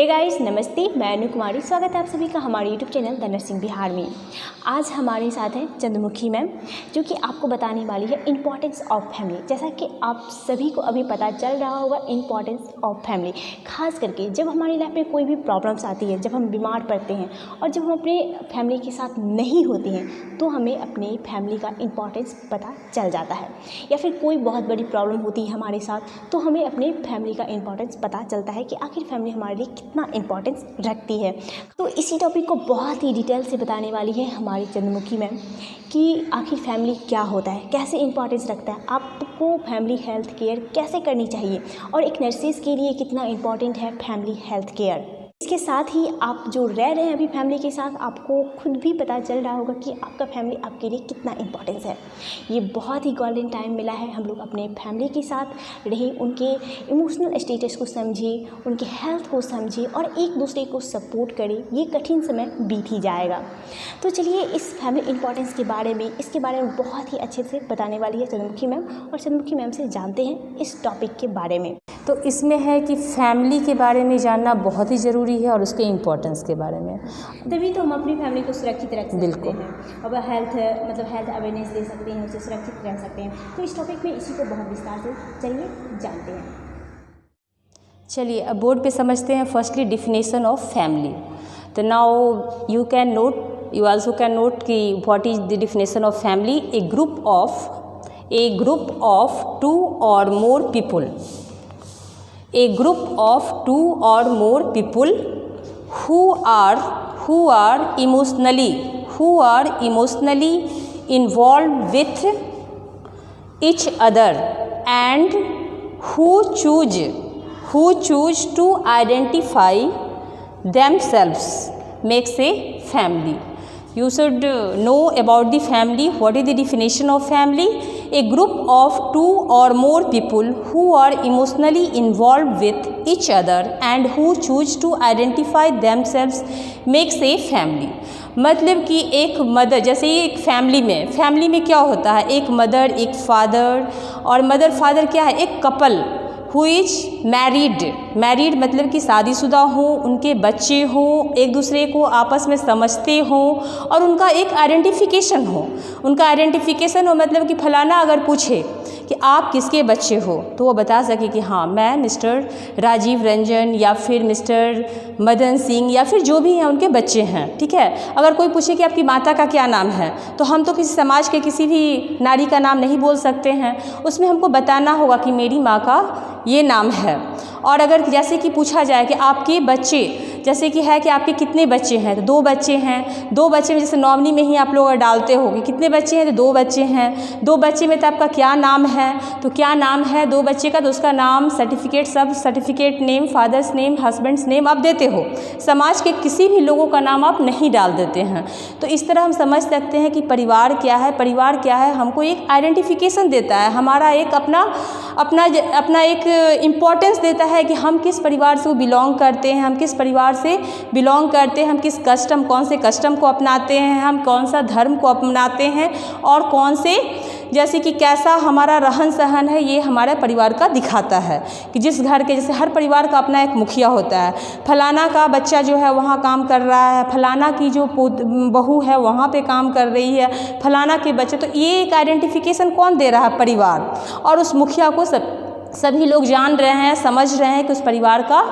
Guys, नमस्ते। मैं अनु कुमारी, स्वागत है आप सभी का हमारे YouTube channel the nursing Bihar में। आज हमारे साथ हैं चंद्रमुखी मैम, जो कि आपको बताने वाली है इम्पॉर्टेंस ऑफ फैमिली। जैसा कि आप सभी को अभी पता चल रहा होगा इम्पॉर्टेंस ऑफ फैमिली, खास करके जब हमारी लाइफ में कोई भी प्रॉब्लम्स आती है, जब हम बीमार पड़ते हैं और जब हम अपने फैमिली के साथ नहीं होते हैं, तो हमें अपने फैमिली का इम्पॉर्टेंस पता चल जाता है। या फिर कोई बहुत बड़ी प्रॉब्लम होती है हमारे साथ, तो हमें अपने फैमिली का इम्पॉर्टेंस पता चलता है कि आखिर फैमिली हमारे लिए कितना इम्पॉर्टेंस रखती है। तो इसी टॉपिक को बहुत ही डिटेल से बताने वाली है हमारी चंद्रमुखी मैम कि आखिर फैमिली क्या होता है, कैसे इम्पॉर्टेंस रखता है, आपको फैमिली हेल्थ केयर कैसे करनी चाहिए और एक नर्सेस के लिए कितना इम्पॉर्टेंट है फैमिली हेल्थ केयर। इसके साथ ही आप जो रह रहे हैं अभी फैमिली के साथ, आपको खुद भी पता चल रहा होगा कि आपका फैमिली आपके लिए कितना इम्पॉर्टेंस है। ये बहुत ही गोल्डन टाइम मिला है, हम लोग अपने फैमिली के साथ रहें, उनके इमोशनल स्टेटस को समझें, उनके हेल्थ को समझें और एक दूसरे को सपोर्ट करें। ये कठिन समय बीत ही जाएगा। तो चलिए इस फैमिली इम्पॉर्टेंस के बारे में, इसके बारे में बहुत ही अच्छे से बताने वाली है चंद्रमुखी मैम, और चंद्रमुखी मैम से जानते हैं इस टॉपिक के बारे में। तो इसमें है कि फैमिली के बारे में जानना बहुत ही ज़रूरी है और उसके इम्पोर्टेंस के बारे में, तभी तो हम अपनी फैमिली को सुरक्षित रख सकते बिल्कुल हैं। अब हेल्थ अवेयरनेस दे सकते हैं, उसे सुरक्षित रह सकते हैं। तो इस टॉपिक में इसी को बहुत विस्तार से चलिए जानते हैं। चलिए अब बोर्ड पे समझते हैं। Firstly definition of family. तो now you can note, you also can note कि what is the definition of family. A group of two और more people, a group of two or more people who are emotionally involved with each other and who choose to identify themselves makes a family. You should know about the family. What is the definition of family? A group of two or more people who are emotionally involved with each other and who choose to identify themselves makes a family. मतलब कि एक mother, जैसे एक family में क्या होता है, एक मदर, एक फादर, और मदर फादर क्या है, एक कपल हु इज मैरिड मतलब कि शादीशुदा हो, उनके बच्चे हों, एक दूसरे को आपस में समझते हों और उनका एक आइडेंटिफिकेशन हो। मतलब कि फलाना अगर पूछे कि आप किसके बच्चे हो, तो वो बता सके कि हाँ मैं मिस्टर राजीव रंजन या फिर मिस्टर मदन सिंह या फिर जो भी हैं उनके बच्चे हैं। ठीक है। अगर कोई पूछे कि आपकी माता का क्या नाम है, तो हम तो किसी समाज के किसी भी नारी का नाम नहीं बोल सकते हैं, उसमें हमको बताना होगा कि मेरी माँ का ये नाम है। और अगर जैसे कि पूछा जाए कि आपके बच्चे, जैसे कि है कि आपके कितने बच्चे हैं, तो 2 बच्चे हैं। 2 बच्चे में जैसे नॉमिनी में ही आप लोग डालते होंगे कितने बच्चे हैं, तो 2 बच्चे हैं। 2 बच्चे में तो आपका क्या नाम है, तो क्या नाम है 2 बच्चे का, तो उसका नाम, सर्टिफिकेट, सब certificate name, father's name, husband's name आप देते हो। समाज के किसी भी लोगों का नाम आप नहीं डाल देते हैं। तो इस तरह हम समझ सकते हैं कि परिवार क्या है, हमको एक आइडेंटिफिकेशन देता है, हमारा एक अपना एक इम्पोर्टेंस देता है कि हम किस परिवार से बिलोंग करते हैं, हम किस कस्टम, कौन से कस्टम को अपनाते हैं, हम कौन सा धर्म को अपनाते हैं और कौन से, जैसे कि कैसा हमारा रहन सहन है, ये हमारे परिवार का दिखाता है। कि जिस घर के, जैसे हर परिवार का अपना एक मुखिया होता है, फलाना का बच्चा जो है वहाँ काम कर रहा है, फलाना की जो बहू है वहाँ पे काम कर रही है, फलाना के बच्चे, तो ये एक आइडेंटिफिकेशन कौन दे रहा है, परिवार। और उस मुखिया को सभी लोग जान रहे हैं, समझ रहे हैं कि उस परिवार का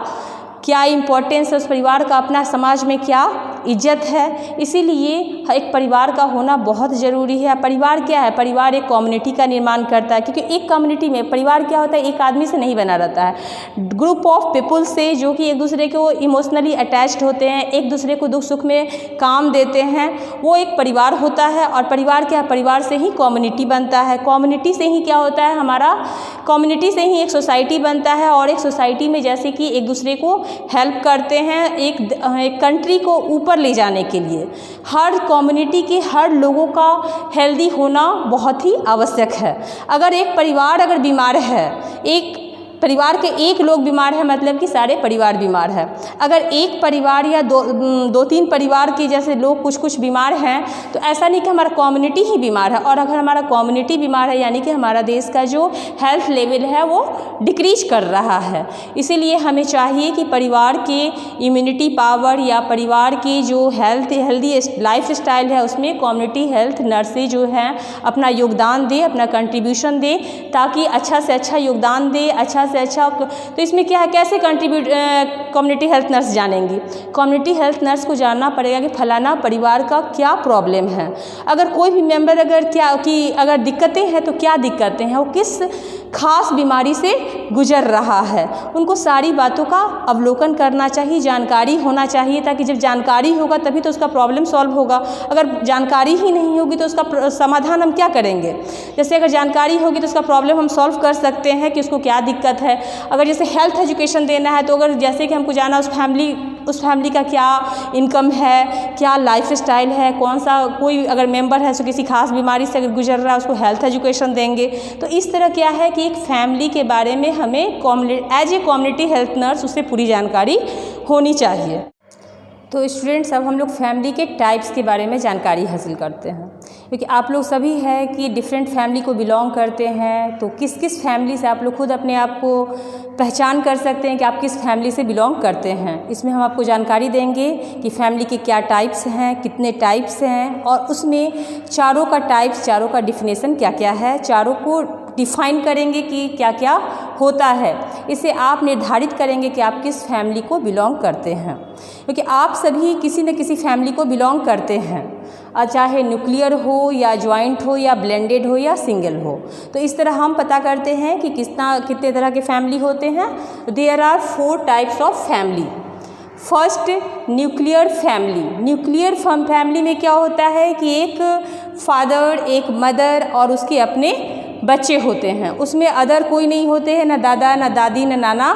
क्या इम्पोर्टेंस है, उस परिवार का अपना समाज में क्या इज्जत है। इसीलिए एक परिवार का होना बहुत ज़रूरी है। परिवार क्या है, परिवार एक कम्युनिटी का निर्माण करता है, क्योंकि एक कम्युनिटी में परिवार क्या होता है, एक आदमी से नहीं बना रहता है, ग्रुप ऑफ पीपल से, जो कि एक दूसरे को इमोशनली अटैच्ड होते हैं, एक दूसरे को दुख सुख में काम देते हैं, वो एक परिवार होता है। और परिवार क्या है, परिवार से ही कम्युनिटी बनता है, कम्युनिटी से ही क्या होता है, हमारा कम्युनिटी से ही एक सोसाइटी बनता है। और एक सोसाइटी में जैसे कि एक दूसरे को हेल्प करते हैं, एक कंट्री को ऊपर ले जाने के लिए हर कम्युनिटी के हर लोगों का हेल्दी होना बहुत ही आवश्यक है। अगर एक परिवार अगर बीमार है, एक परिवार के एक लोग बीमार है मतलब कि सारे परिवार बीमार है। अगर एक परिवार या दो तीन परिवार के जैसे लोग कुछ बीमार हैं तो ऐसा नहीं कि हमारा कम्युनिटी ही बीमार है, और अगर हमारा कम्युनिटी बीमार है यानी कि हमारा देश का जो हेल्थ लेवल है वो डिक्रीज कर रहा है। इसीलिए हमें चाहिए कि परिवार के इम्यूनिटी पावर या परिवार की जो हेल्दी लाइफ स्टाइल है उसमें कम्युनिटी हेल्थ नर्सें जो हैं अपना योगदान दे, अपना कंट्रीब्यूशन दे, ताकि अच्छा से अच्छा योगदान दे, अच्छा से अच्छा। तो इसमें क्या है, कैसे कम्युनिटी हेल्थ नर्स जानेंगी? कम्युनिटी हेल्थ नर्स को जानना पड़ेगा कि फलाना परिवार का क्या प्रॉब्लम है, अगर कोई भी मेंबर अगर दिक्कतें हैं तो क्या दिक्कतें हैं, वो किस खास बीमारी से गुजर रहा है, उनको सारी बातों का अवलोकन करना चाहिए, जानकारी होना चाहिए, ताकि जब जानकारी होगा तभी तो उसका प्रॉब्लम सॉल्व होगा। अगर जानकारी ही नहीं होगी तो उसका समाधान हम क्या करेंगे? जैसे अगर जानकारी होगी तो उसका प्रॉब्लम हम सॉल्व कर सकते हैं कि उसको क्या दिक्कत है। अगर जैसे हेल्थ एजुकेशन देना है तो अगर जैसे कि हमको जाना उस फैमिली का क्या इनकम है, क्या लाइफ स्टाइल है, कौन सा कोई अगर मेंबर है तो किसी खास बीमारी से अगर गुजर रहा है उसको हेल्थ एजुकेशन देंगे। तो इस तरह क्या है कि एक फैमिली के बारे में हमें as a community health nurse उससे पूरी जानकारी होनी चाहिए। तो स्टूडेंट्स, अब हम लोग फैमिली के टाइप्स के बारे में जानकारी हासिल करते हैं, क्योंकि आप लोग सभी है कि डिफरेंट फैमिली को बिलोंग करते हैं। तो किस किस फैमिली से आप लोग खुद अपने आप को पहचान कर सकते हैं कि आप किस फैमिली से बिलोंग करते हैं। इसमें हम आपको जानकारी देंगे कि फैमिली के क्या टाइप्स हैं, कितने टाइप्स हैं, और उसमें चारों का डिफिनेशन क्या क्या है, चारों को डिफाइन करेंगे कि क्या क्या होता है। इसे आप निर्धारित करेंगे कि आप किस फैमिली को बिलोंग करते हैं, क्योंकि आप सभी किसी न किसी फैमिली को बिलोंग करते हैं, चाहे न्यूक्लियर हो या जॉइंट हो या ब्लेंडेड हो या सिंगल हो। तो इस तरह हम पता करते हैं कि कितने तरह के फैमिली होते हैं। There are 4 types of family. First, nuclear family. Nuclear family में क्या होता है कि एक फादर, एक मदर और उसके अपने बच्चे होते हैं, उसमें अदर कोई नहीं होते हैं, ना दादा ना दादी ना नाना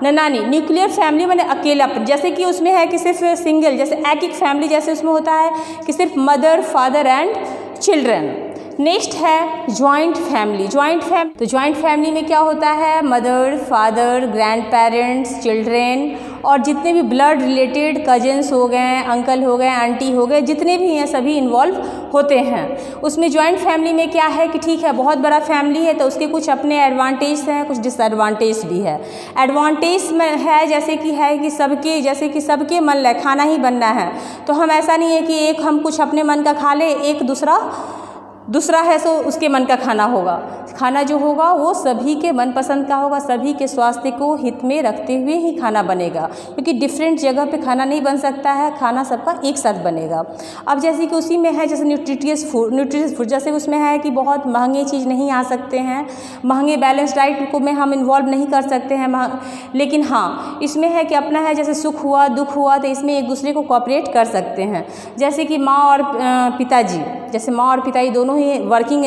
ना नानी। न्यूक्लियर फैमिली माने अकेलापन, जैसे कि उसमें है कि सिर्फ सिंगल, जैसे एक फैमिली जैसे उसमें होता है कि सिर्फ mother, father and children. Next है जॉइंट फैमिली। तो जॉइंट फैमिली में क्या होता है, mother, father, grand parents, children और जितने भी ब्लड रिलेटेड कजन्स हो गए, अंकल हो गए, आंटी हो गए, जितने भी हैं सभी इन्वॉल्व होते हैं। उसमें जॉइंट फैमिली में क्या है कि ठीक है बहुत बड़ा फैमिली है तो उसके कुछ अपने एडवांटेज हैं, कुछ डिसएडवांटेज भी है। एडवांटेज में है जैसे कि सबके मन लायक खाना ही बनना है, तो हम ऐसा नहीं है कि एक हम कुछ अपने मन का खा ले, एक दूसरा है सो उसके मन का खाना होगा। खाना जो होगा वो सभी के मनपसंद का होगा, सभी के स्वास्थ्य को हित में रखते हुए ही खाना बनेगा, क्योंकि डिफरेंट जगह पे खाना नहीं बन सकता है, खाना सबका एक साथ बनेगा। अब जैसे कि उसी में है जैसे न्यूट्रिशियस फूड, जैसे उसमें है कि बहुत महंगे चीज़ नहीं आ सकते हैं, महंगे बैलेंस डाइट को में हम इन्वॉल्व नहीं कर सकते हैं, लेकिन हाँ इसमें है कि अपना है जैसे सुख हुआ दुख हुआ तो इसमें एक दूसरे को कोऑपरेट कर सकते हैं। जैसे कि माँ और पिताजी दोनों ही वर्किंग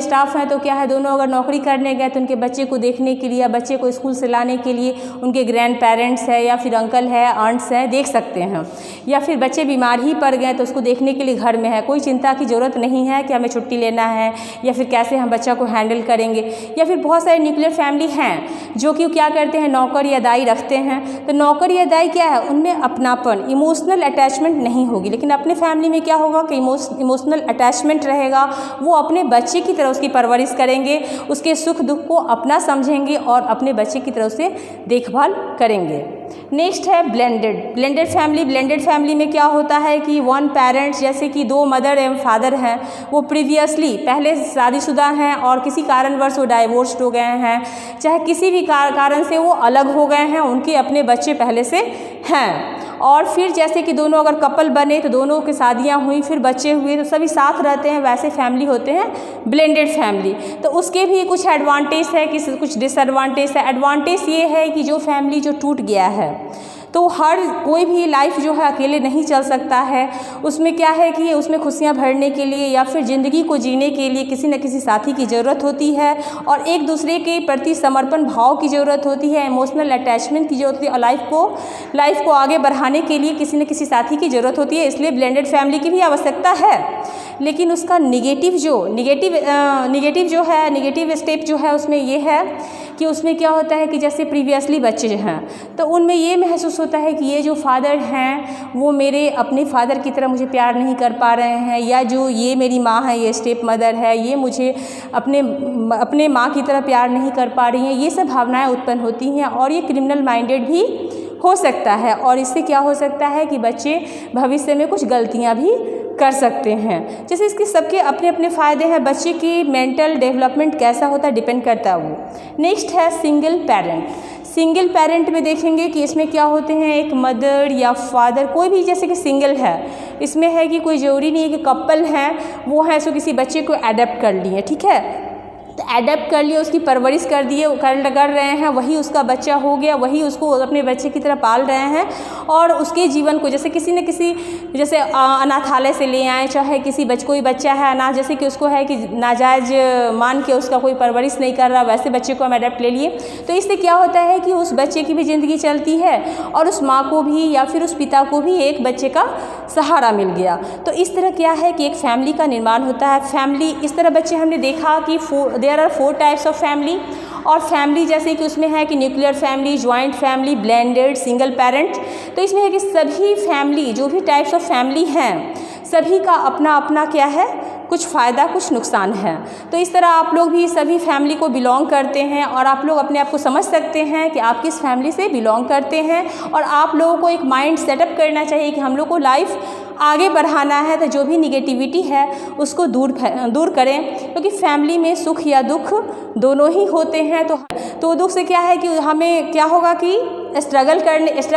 स्टाफ हैं तो क्या है दोनों अगर नौकरी करने गए तो उनके बच्चे को देखने के लिए या बच्चे को स्कूल से लाने के लिए उनके ग्रैंड पेरेंट्स है या फिर अंकल है, आंट्स है, देख सकते हैं। या फिर बच्चे बीमार ही पड़ गए तो उसको देखने के लिए घर में है, कोई चिंता की ज़रूरत नहीं है कि हमें छुट्टी लेना है या फिर कैसे हम बच्चा को हैंडल करेंगे। या फिर बहुत सारे न्यूक्लियर फैमिली हैं जो कि क्या करते हैं, नौकर या दाई रखते हैं। तो नौकर या दाई क्या है, उनमें अपनापन, इमोशनल अटैचमेंट नहीं होगी, लेकिन अपने फैमिली में क्या होगा कि इमोशनल अटैचमेंट रहेगा। वो अपने बच्चे की तरह उसकी परवरिश करेंगे, उसके सुख दुख को अपना समझेंगे और अपने बच्चे की तरह से देखभाल करेंगे। नेक्स्ट है ब्लेंडेड फैमिली में क्या होता है कि वन पेरेंट्स, जैसे कि 2 मदर एवं फादर हैं, वो प्रीवियसली पहले शादीशुदा हैं और किसी कारणवश वो डाइवोर्स्ड हो गए हैं, चाहे किसी भी कारण से वो अलग हो गए हैं, उनके अपने बच्चे पहले से हैं। और फिर जैसे कि दोनों अगर कपल बने तो दोनों की शादियां हुई, फिर बच्चे हुए तो सभी साथ रहते हैं, वैसे फैमिली होते हैं ब्लेंडेड फैमिली। तो उसके भी कुछ एडवांटेज है कि कुछ डिसएडवांटेज है। एडवांटेज ये है कि जो फैमिली जो टूट गया है तो हर कोई भी लाइफ जो है अकेले नहीं चल सकता है, उसमें क्या है कि उसमें खुशियां भरने के लिए या फिर ज़िंदगी को जीने के लिए किसी न किसी साथी की ज़रूरत होती है और एक दूसरे के प्रति समर्पण भाव की ज़रूरत होती है, इमोशनल अटैचमेंट की ज़रूरत होती है और लाइफ को आगे बढ़ाने के लिए किसी न किसी साथी की ज़रूरत होती है। इसलिए ब्लेंडेड फैमिली की भी आवश्यकता है। लेकिन उसका निगेटिव स्टेप जो है उसमें ये है कि उसमें क्या होता है कि जैसे प्रीवियसली बच्चे हैं तो उनमें ये महसूस होता है कि ये जो फादर हैं वो मेरे अपने फादर की तरह मुझे प्यार नहीं कर पा रहे हैं, या जो ये मेरी माँ है, ये स्टेप मदर है, ये मुझे अपने माँ की तरह प्यार नहीं कर पा रही हैं। ये सब भावनाएं उत्पन्न होती हैं और ये क्रिमिनल माइंडेड भी हो सकता है। और इससे क्या हो सकता है कि बच्चे भविष्य में कुछ गलतियाँ भी कर सकते हैं। जैसे इसके सबके अपने अपने फ़ायदे हैं। बच्चे की मेंटल डेवलपमेंट कैसा होता है डिपेंड करता है वो। नेक्स्ट है सिंगल पेरेंट। सिंगल पेरेंट में देखेंगे कि इसमें क्या होते हैं, एक मदर या फादर, कोई भी जैसे कि सिंगल है, इसमें है कि कोई ज़रूरी नहीं है कि कपल हैं वो हैं सो किसी बच्चे को एडेप्ट कर लिए, ठीक है, तो एडेप्ट कर लिए, उसकी परवरिश कर दिए, कर रहे हैं, वही उसका बच्चा हो गया, वही उसको अपने बच्चे की तरह पाल रहे हैं और उसके जीवन को जैसे किसी न किसी जैसे अनाथालय से ले आए, चाहे किसी कोई बच्चा है अनाथ, जैसे कि उसको है कि नाजायज़ मान के उसका कोई परवरिश नहीं कर रहा, वैसे बच्चे को हम एडेप्ट ले लिए। तो इससे क्या होता है कि उस बच्चे की भी ज़िंदगी चलती है और उस माँ को भी या फिर उस पिता को भी एक बच्चे का सहारा मिल गया। तो इस तरह क्या है कि एक फैमिली का निर्माण होता है। फैमिली इस तरह बच्चे हमने देखा कि there are 4 types of family. और फैमिली जैसे कि उसमें है कि nuclear family, joint family, blended, single parent. तो इसमें है कि सभी फैमिली जो भी टाइप्स ऑफ फैमिली हैं सभी का अपना अपना क्या है, कुछ फ़ायदा कुछ नुकसान है। तो इस तरह आप लोग भी सभी फैमिली को बिलोंग करते हैं और आप लोग अपने आप को समझ सकते हैं कि आप किस फैमिली से बिलोंग करते हैं। और आप लोगों को एक माइंड सेटअप करना चाहिए कि हम लोग को लाइफ आगे बढ़ाना है, तो जो भी निगेटिविटी है उसको दूर करें, क्योंकि फैमिली में सुख या दुख दोनों ही होते हैं। तो दुख से क्या है कि हमें क्या होगा कि स्ट्रगल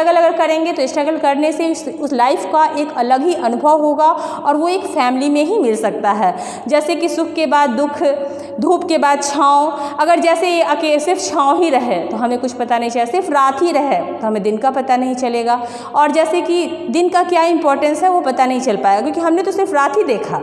अगर करेंगे तो स्ट्रगल करने से उस लाइफ का एक अलग ही अनुभव होगा और वो एक फैमिली में ही मिल सकता है। जैसे कि सुख के बाद दुख, धूप के बाद छाँव। अगर जैसे सिर्फ छाँव ही रहे तो हमें कुछ पता नहीं चलेगा, सिर्फ रात ही रहे तो हमें दिन का पता नहीं चलेगा, और जैसे कि दिन का क्या इंपॉर्टेंस है वो पता नहीं चल पाएगा, क्योंकि हमने तो सिर्फ रात ही देखा।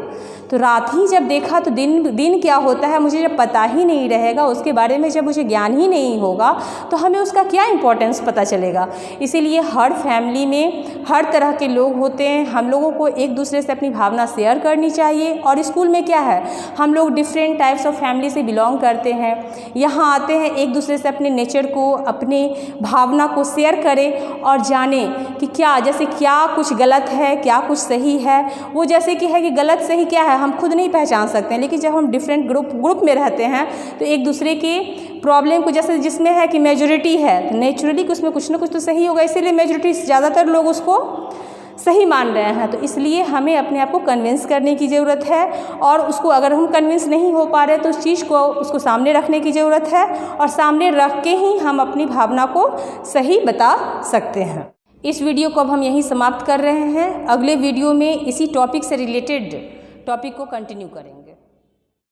तो रात ही जब देखा तो दिन क्या होता है मुझे जब पता ही नहीं रहेगा, उसके बारे में जब मुझे ज्ञान ही नहीं होगा तो हमें उसका क्या इंपॉर्टेंस पता चलेगा। इसीलिए हर फैमिली में हर तरह के लोग होते हैं। हम लोगों को एक दूसरे से अपनी भावना शेयर करनी चाहिए। और स्कूल में क्या है, हम लोग डिफरेंट टाइप्स ऑफ फैमिली से बिलोंग करते हैं, यहाँ आते हैं एक दूसरे से अपने नेचर को, अपनी भावना को शेयर करें और जानें कि क्या कुछ गलत है, क्या कुछ सही है। वो जैसे कि है कि गलत सही क्या है हम खुद नहीं पहचान सकते हैं, लेकिन जब हम डिफरेंट ग्रुप में रहते हैं तो एक दूसरे के प्रॉब्लम को, जैसे जिसमें है कि मेजॉरिटी है तो नेचुरली कि उसमें कुछ ना कुछ तो सही होगा, इसीलिए मेजॉरिटी ज़्यादातर लोग उसको सही मान रहे हैं। तो इसलिए हमें अपने आप को कन्विंस करने की ज़रूरत है, और उसको अगर हम कन्विंस नहीं हो पा रहे तो उस चीज़ को उसको सामने रखने की ज़रूरत है, और सामने रख के ही हम अपनी भावना को सही बता सकते हैं। इस वीडियो को अब हम यहीं समाप्त कर रहे हैं। अगले वीडियो में इसी टॉपिक से रिलेटेड टॉपिक को कंटिन्यू करेंगे।